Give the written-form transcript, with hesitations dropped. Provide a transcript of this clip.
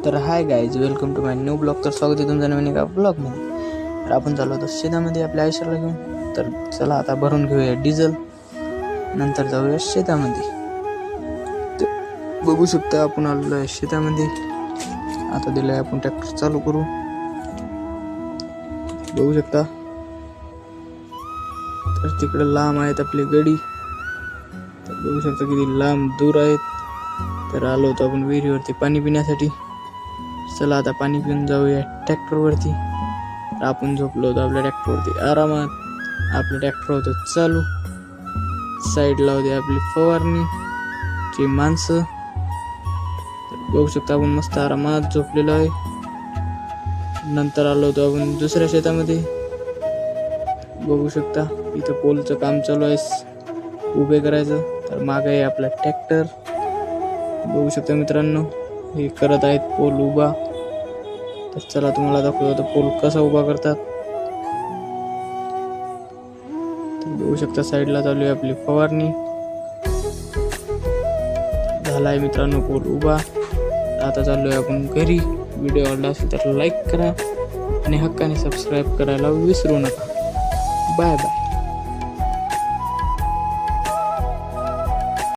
तर hi guys, welcome to my new blog. तर स्वागत आहे तुमचं नवीन एका ब्लॉगमध्ये. तर आपण चाललो होतो शेतामध्ये आपल्या आयुष्याला घेऊन. तर चला आता भरून घेऊया डिझेल, नंतर जाऊया शेतामध्ये. तर बघू शकता आपण आलेलो आहे शेतामध्ये. आता दिलाय आपण ट्रॅक्टर चालू करू. बघू शकता तर तिकडे लांब आहेत आपली गडी. तर बघू शकता किती लांब दूर आहेत. तर आलो होतो आपण विहिरीवरती पाणी पिण्यासाठी. चला आता पाणी पिऊन जाऊया ट्रॅक्टरवरती. आपण झोपलो होतो आपल्या ट्रॅक्टरवरती आरामात. आपलं ट्रॅक्टर होतं चालू. साईडला होती आपली फवारणीची माणसं. तर बघू शकता आपण मस्त आरामात झोपलेलो आहे. नंतर आलो होतो आपण दुसऱ्या शेतामध्ये. बघू शकता इथं पोलचं काम चालू आहे उभे करायचं. तर मागे आहे आपला ट्रॅक्टर. बघू शकता मित्रांनो, हे करत आहेत पोल उभा. तर चला तुम्हाला दाखवतो पोल कसा उभा करतात. तर बघू शकता साईडला चालू आहे आपली फवारणी. झालाय मित्रांनो पोल उभा. आता चाललोय आपण घरी. व्हिडिओ आवडला असेल तर लाईक करा आणि हक्काने सबस्क्राईब करायला विसरू नका. Bye bye.